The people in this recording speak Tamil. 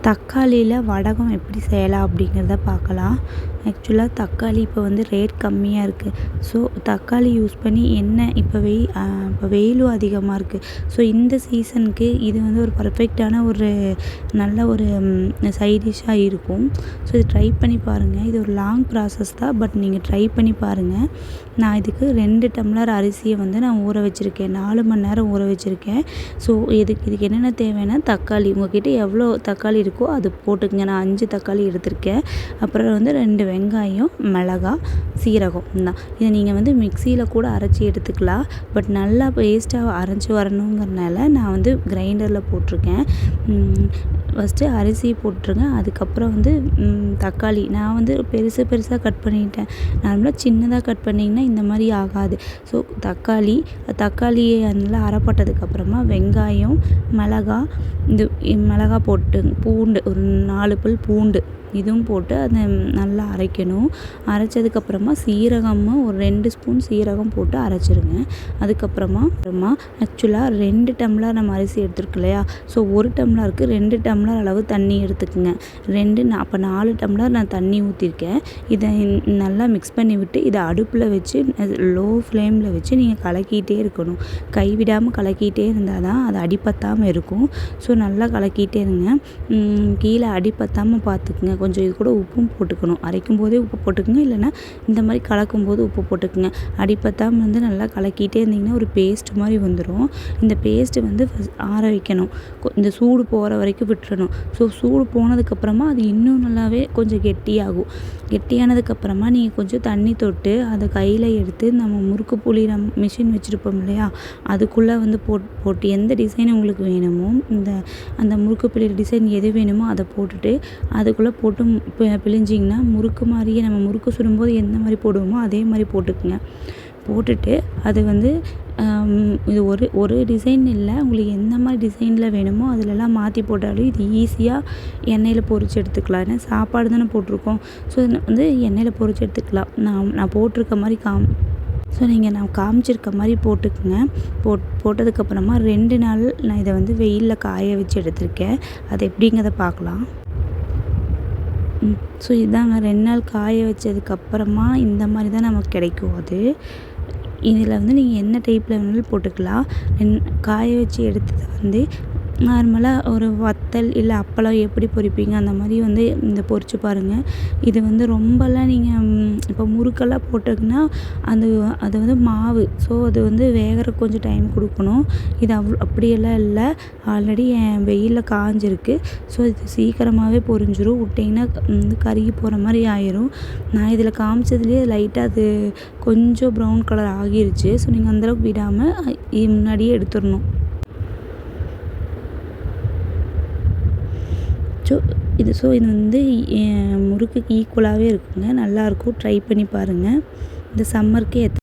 தக்காளியில் வடகம் எப்படி செய்யலாம் அப்படிங்கிறத பார்க்கலாம். ஆக்சுவலாக தக்காளி இப்போ வந்து ரேட் கம்மியாக இருக்குது. ஸோ தக்காளி யூஸ் பண்ணி இப்போ வெயிலும் அதிகமாக இருக்குது. ஸோ இந்த சீசனுக்கு இது வந்து ஒரு பர்ஃபெக்டான ஒரு நல்ல ஒரு சைட் டிஷ்ஷாக இருக்கும். ஸோ இது ட்ரை பண்ணி பாருங்கள். இது ஒரு லாங் ப்ராசஸ் தான், பட் நீங்கள் ட்ரை பண்ணி பாருங்கள். நான் இதுக்கு 2 டம்ளர் அரிசியை வந்து நான் ஊற வச்சுருக்கேன். 4 மணி நேரம் ஊற வச்சுருக்கேன். ஸோ இதுக்கு என்னென்ன தேவைன்னா, தக்காளி உங்கள்கிட்ட எவ்வளோ தக்காளி இருக்கோ அது போட்டுக்கங்க. நான் 5 தக்காளி எடுத்திருக்கேன். அப்புறம் வந்து 2 வெங்காயம், மிளகாய், சீரகம் தான். இதை நீங்கள் வந்து மிக்சியில் கூட அரைச்சி எடுத்துக்கலாம். பட் நல்லா பேஸ்ட்டாக அரைச்சி வரணுங்கிறனால நான் வந்து கிரைண்டரில் போட்டிருக்கேன். ஃபஸ்ட்டு அரிசி போட்டுருங்க. அதுக்கப்புறம் வந்து தக்காளி நான் வந்து பெருசாக கட் பண்ணிட்டேன். நார்மலாக சின்னதாக கட் பண்ணிங்கன்னா இந்த மாதிரி ஆகாது. ஸோ தக்காளியை நல்லா அரைப்பட்டதுக்கப்புறமா வெங்காயம், மிளகாய் போட்டு பூண்டு ஒரு 4 பல் பூண்டு இதுவும் போட்டு அதை நல்லா அரைக்கணும். அரைச்சதுக்கப்புறமா சீரகமும் ஒரு 2 ஸ்பூன் சீரகம் போட்டு அரைச்சிருங்க. அதுக்கப்புறமா ஆக்சுவலாக 2 டம்ளர் நம்ம அரிசி எடுத்துருக்கு இல்லையா, ஸோ 1 டம்ளருக்கு 2 டம்ளர் அளவு தண்ணி எடுத்துக்கோங்க. அப்போ 4 டம்ளர் நான் தண்ணி ஊற்றிருக்கேன். இதை நல்லா மிக்ஸ் பண்ணி விட்டு இதை அடுப்பில் வச்சு லோ ஃப்ளேமில் வச்சு நீங்கள் கலக்கிட்டே இருக்கணும். கைவிடாமல் கலக்கிட்டே இருந்தால் தான் அது அடிப்பத்தாமல் இருக்கும். ஸோ நல்லா கலக்கிட்டே இருங்க. கீழே அடிப்பத்தாமல் பார்த்துக்குங்க. கொஞ்சம் இது கூட உப்பும் போட்டுக்கணும். அரைக்கும் போதே உப்பு போட்டுக்கோங்க, இல்லைன்னா இந்த மாதிரி கலக்கும்போது உப்பு போட்டுக்குங்க. அடிப்பத்தாமல் வந்து நல்லா கலக்கிட்டே இருந்திங்கன்னா ஒரு பேஸ்ட் மாதிரி வந்துடும். இந்த பேஸ்ட்டு வந்து ஆற வைக்கணும். இந்த சூடு போகிற வரைக்கும் விட்டுறணும். ஸோ சூடு போனதுக்கப்புறமா அது இன்னும் நல்லாவே கொஞ்சம் கெட்டியாகும். கெட்டியானதுக்கப்புறமா நீங்கள் கொஞ்சம் தண்ணி தொட்டு அதை கையில் எடுத்து நம்ம முறுக்கு புளிகிற மிஷின் வச்சுருப்போம் இல்லையா, அதுக்குள்ளே வந்து போட்டு எந்த டிசைன் உங்களுக்கு வேணுமோ அந்த முறுக்கு புளிகிற டிசைன் எது வேணுமோ அதை போட்டுட்டு அதுக்குள்ளே போட்டு பிழிஞ்சிங்கன்னா முறுக்கு மாதிரியே நம்ம முறுக்கு சுடும்போது எந்த மாதிரி போடுவோமோ அதே மாதிரி போட்டுக்குங்க. போட்டுட்டு அது வந்து இது ஒரு டிசைன் இல்லை, உங்களுக்கு எந்த மாதிரி டிசைனில் வேணுமோ அதிலெல்லாம் மாற்றி போட்டாலும் இது ஈஸியாக எண்ணெயில் பொரித்து எடுத்துக்கலாம். ஏன்னா சாப்பாடு தானே போட்டிருக்கோம். ஸோ வந்து எண்ணெயில் பொரித்து எடுத்துக்கலாம். நான் போட்டிருக்க மாதிரி ஸோ நான் காமிச்சிருக்க மாதிரி போட்டுக்குங்க. போட்டதுக்கப்புறமா 2 நாள் நான் இதை வந்து வெயிலில் காய வச்சு எடுத்திருக்கேன். அது எப்படிங்கிறத பார்க்கலாம். ஸோ இதாங்க 2 நாள் காய வச்சதுக்கப்புறமா இந்த மாதிரி தான் நமக்கு கிடைக்கும். இதில் வந்து நீங்கள் என்ன டைப்பில் வேணாலும் போட்டுக்கலாம். காய வச்சு எடுத்ததை வந்து நார்மலாக ஒரு வத்தல் இல்லை அப்பளம் எப்படி பொரிப்பீங்க அந்த மாதிரி வந்து இந்த பொரிச்சு பாருங்கள். இது வந்து ரொம்பலாம் நீங்கள் இப்போ முறுக்கெல்லாம் போட்டிங்கன்னா அது வந்து மாவு. ஸோ அது வந்து வேகிற கொஞ்சம் டைம் கொடுக்கணும். இது அப்படியெல்லாம் இல்லை, ஆல்ரெடி என் வெயிலில் காஞ்சிருக்கு. ஸோ இது சீக்கிரமாகவே பொரிஞ்சிரும். விட்டிங்கன்னா வந்து கருகி போகிற மாதிரி ஆயிரும். நான் இதில் காமிச்சதுலேயே லைட்டாக அது கொஞ்சம் ப்ரௌன் கலர் ஆகிருச்சு. ஸோ நீங்கள் அந்தளவுக்கு விடாமல் முன்னாடியே எடுத்துடணும். ஸோ இது வந்து முறுக்குக்கு ஈக்குவலாகவே இருக்குங்க. நல்லாயிருக்கும். ட்ரை பண்ணி பாருங்கள். இந்த சம்மருக்கு